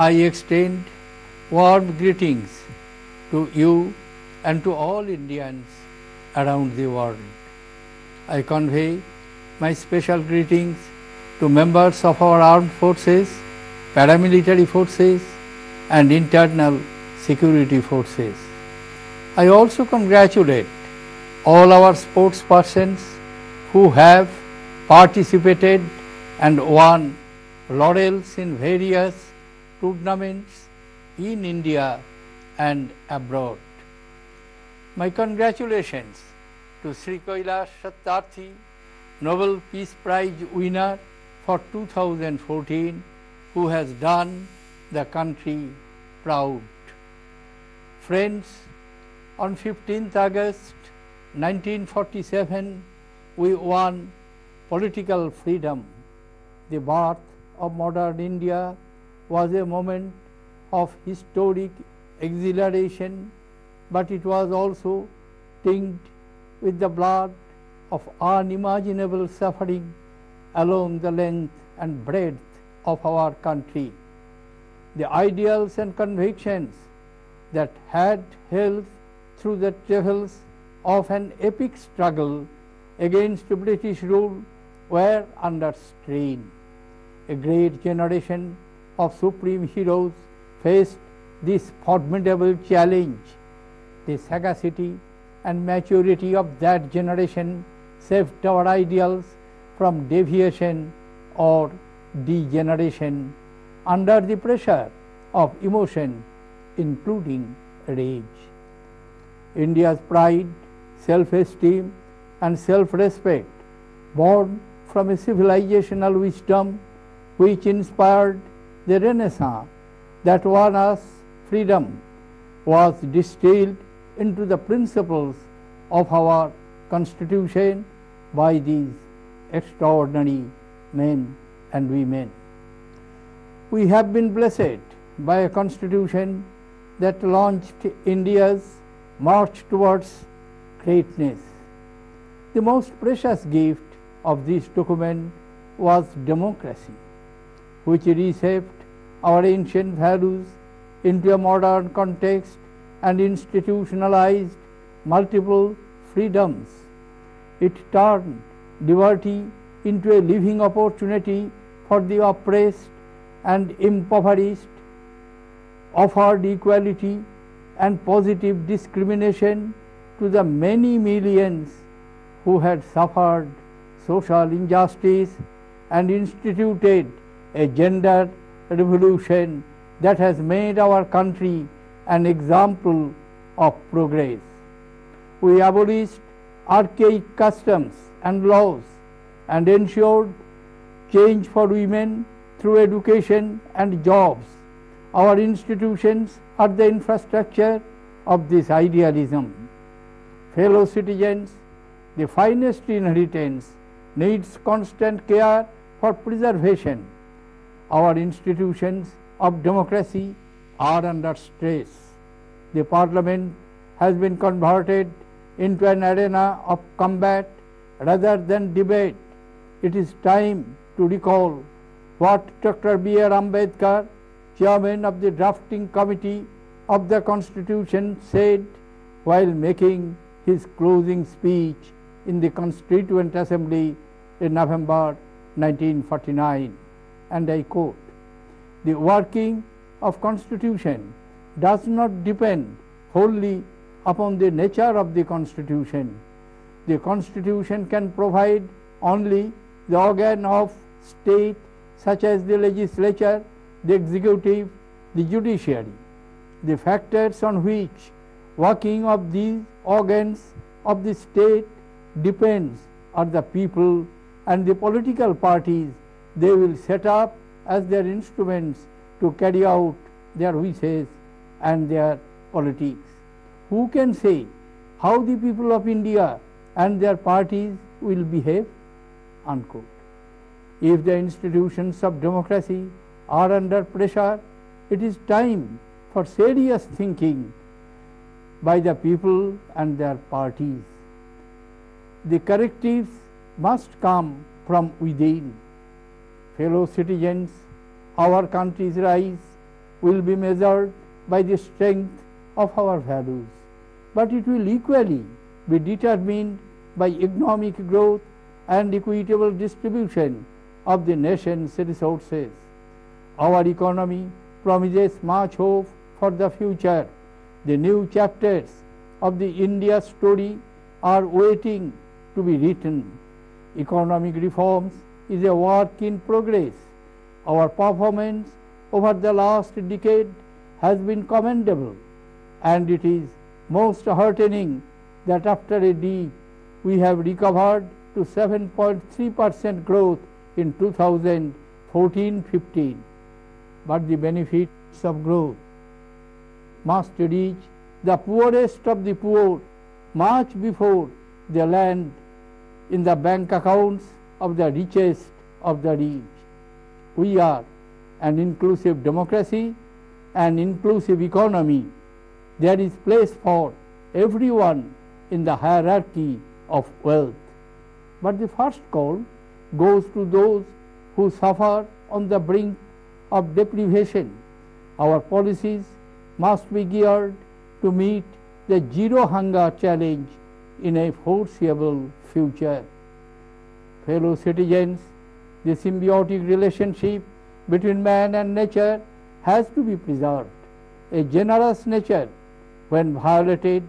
I extend warm greetings to you and to all Indians around the world. I convey my special greetings to members of our armed forces, paramilitary forces, and internal security forces. I also congratulate all our sportspersons who have participated and won laurels in various tournaments in India and abroad. My congratulations to Sri Kailash Satyarthi, Nobel Peace Prize winner for 2014, who has done the country proud. Friends, on 15th August 1947, we won political freedom. The birth of modern India was a moment of historic exhilaration, but it was also tinged with the blood of unimaginable suffering along the length and breadth of our country. The ideals and convictions that had held through the travails of an epic struggle against British rule were under strain. A great generation of supreme heroes faced this formidable challenge. The sagacity and maturity of that generation saved our ideals from deviation or degeneration under the pressure of emotion, including rage. India's pride, self-esteem, and self-respect, born from a civilizational wisdom which inspired the Renaissance that won us freedom, was distilled into the principles of our Constitution by these extraordinary men and women. We have been blessed by a Constitution that launched India's march towards greatness. The most precious gift of this document was democracy, which reshaped our ancient values into a modern context and institutionalized multiple freedoms. It turned liberty into a living opportunity for the oppressed and impoverished, offered equality and positive discrimination to the many millions who had suffered social injustice, and instituted a gender revolution that has made our country an example of progress. We abolished archaic customs and laws and ensured change for women through education and jobs. Our institutions are the infrastructure of this idealism. Fellow citizens, the finest inheritance needs constant care for preservation. Our institutions of democracy are under stress. The Parliament has been converted into an arena of combat rather than debate. It is time to recall what Dr. B.R. Ambedkar, chairman of the drafting committee of the Constitution, said while making his closing speech in the Constituent Assembly in November 1949, and I quote, "The working of Constitution does not depend wholly upon the nature of the Constitution. The Constitution can provide only the organ of state such as the legislature, the executive, the judiciary. The factors on which working of these organs of the state depends are the people and the political parties they will set up as their instruments to carry out their wishes and their politics. Who can say how the people of India and their parties will behave?" Unquote. If the institutions of democracy are under pressure, it is time for serious thinking by the people and their parties. The correctives must come from within. Fellow citizens, our country's rise will be measured by the strength of our values, but it will equally be determined by economic growth and equitable distribution of the nation's resources. Our economy promises much hope for the future. The new chapters of the India story are waiting to be written. Economic reforms is a work in progress. Our performance over the last decade has been commendable, and it is most heartening that after a dip we have recovered to 7.3% growth in 2014-15. But the benefits of growth must reach the poorest of the poor much before they land in the bank accounts of the richest of the rich. We are an inclusive democracy, an inclusive economy. There is place for everyone in the hierarchy of wealth. But the first call goes to those who suffer on the brink of deprivation. Our policies must be geared to meet the zero hunger challenge in a foreseeable future. Fellow citizens, the symbiotic relationship between man and nature has to be preserved. A generous nature, when violated,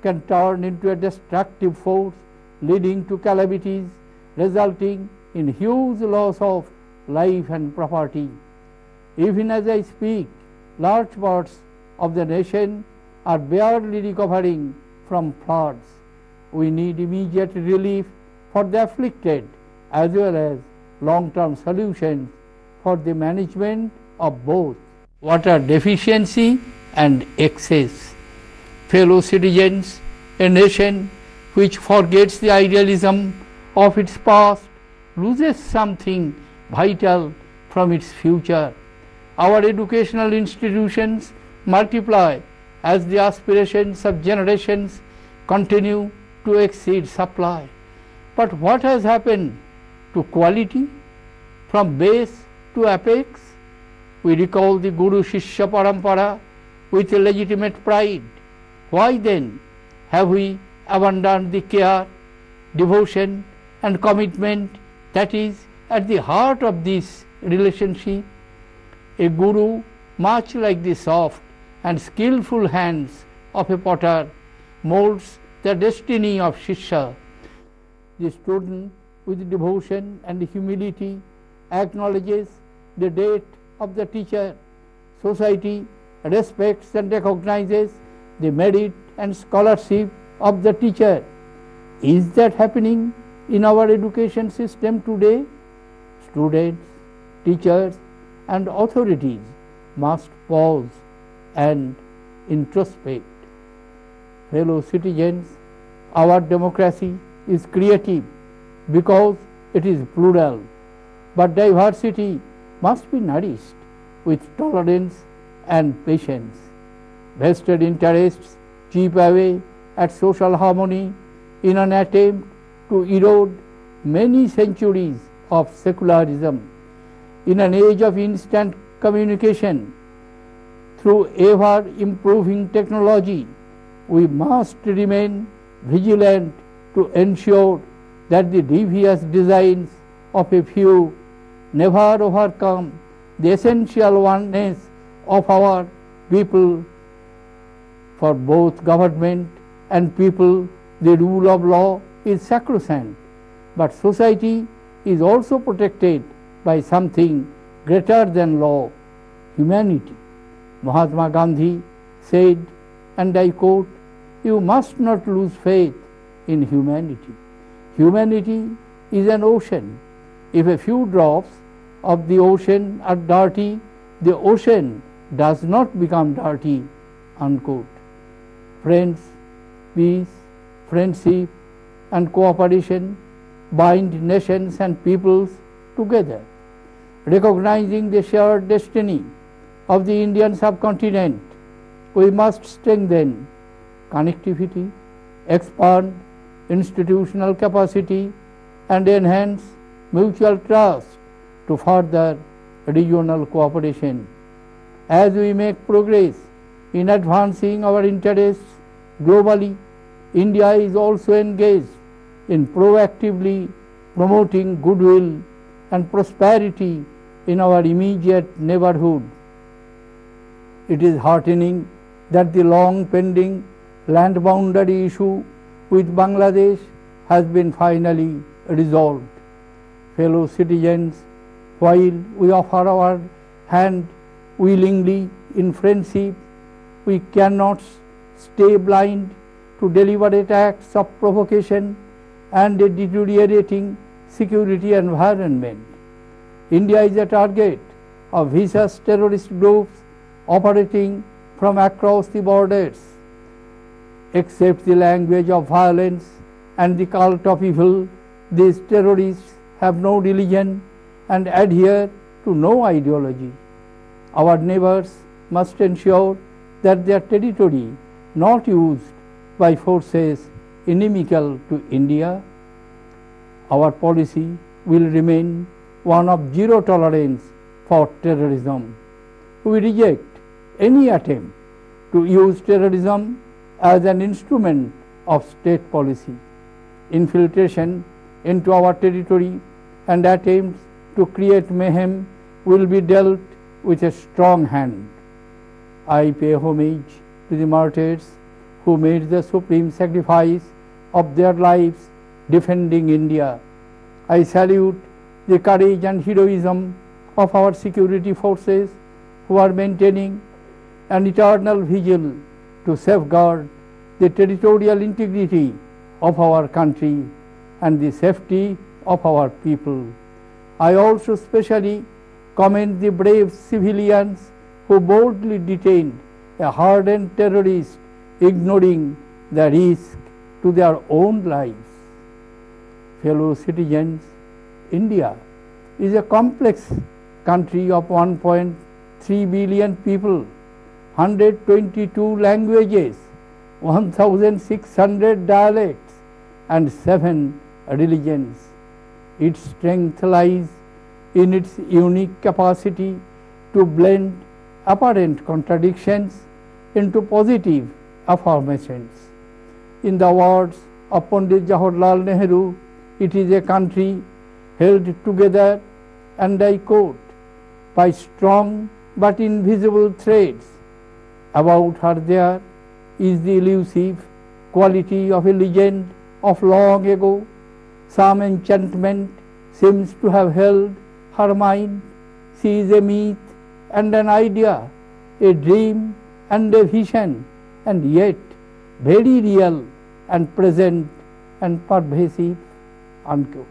can turn into a destructive force, leading to calamities, resulting in huge loss of life and property. Even as I speak, large parts of the nation are barely recovering from floods. We need immediate relief for the afflicted as well as long-term solutions for the management of both water deficiency and excess. Fellow citizens, a nation which forgets the idealism of its past loses something vital from its future. Our educational institutions multiply as the aspirations of generations continue to exceed supply. But what has happened to quality? From base to apex, we recall the Guru Shishya Parampara with a legitimate pride. Why then have we abandoned the care, devotion and commitment that is at the heart of this relationship? A guru, much like the soft and skillful hands of a potter, molds the destiny of Shishya. The student, with devotion and humility, acknowledges the debt of the teacher. Society respects and recognizes the merit and scholarship of the teacher. Is that happening in our education system today? Students, teachers and authorities must pause and introspect. Fellow citizens, our democracy is creative because it is plural, but diversity must be nourished with tolerance and patience. Vested interests chip away at social harmony in an attempt to erode many centuries of secularism. In an age of instant communication, through ever-improving technology, we must remain vigilant to ensure that the devious designs of a few never overcome the essential oneness of our people. For both government and people, the rule of law is sacrosanct, but society is also protected by something greater than law, humanity. Mahatma Gandhi said, and I quote, "You must not lose faith in humanity. Humanity is an ocean. If a few drops of the ocean are dirty, the ocean does not become dirty." Unquote. Friends, peace, friendship and cooperation bind nations and peoples together. Recognizing the shared destiny of the Indian subcontinent, we must strengthen connectivity, expand institutional capacity and enhance mutual trust to further regional cooperation. As we make progress in advancing our interests globally, India is also engaged in proactively promoting goodwill and prosperity in our immediate neighborhood. It is heartening that the long pending land boundary issue with Bangladesh has been finally resolved. Fellow citizens, while we offer our hand willingly in friendship, we cannot stay blind to deliberate acts of provocation and a deteriorating security environment. India is a target of vicious terrorist groups operating from across the borders. Except the language of violence and the cult of evil, these terrorists have no religion and adhere to no ideology. Our neighbors must ensure that their territory not used by forces inimical to India. Our policy will remain one of zero tolerance for terrorism. We reject any attempt to use terrorism as an instrument of state policy. Infiltration into our territory and attempts to create mayhem will be dealt with a strong hand. I pay homage to the martyrs who made the supreme sacrifice of their lives defending India. I salute the courage and heroism of our security forces who are maintaining an eternal vigil to safeguard the territorial integrity of our country and the safety of our people. I also specially commend the brave civilians who boldly detained a hardened terrorist, ignoring the risk to their own lives. Fellow citizens, India is a complex country of 1.3 billion people, 122 languages, 1,600 dialects, and 7 religions. Its strength lies in its unique capacity to blend apparent contradictions into positive affirmations. In the words of Pandit Jawaharlal Nehru, it is a country held together, and I quote, by strong but invisible threads. About her there is the elusive quality of a legend of long ago. Some enchantment seems to have held her mind. She is a myth and an idea, a dream and a vision, and yet very real and present and pervasive, unquote.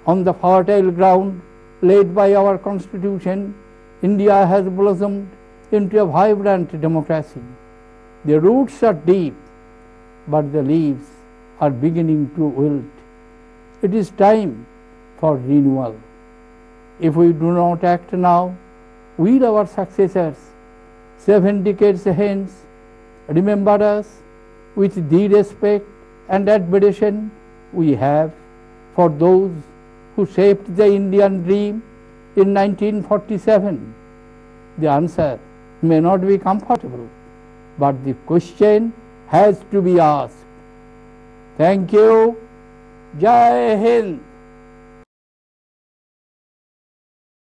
On the fertile ground laid by our Constitution, India has blossomed into a vibrant democracy. The roots are deep, but the leaves are beginning to wilt. It is time for renewal. If we do not act now, will our successors, 7 decades hence, remember us with the respect and admiration we have for those who shaped the Indian dream in 1947? The answer may not be comfortable, but the question has to be asked. Thank you. Jai Hind.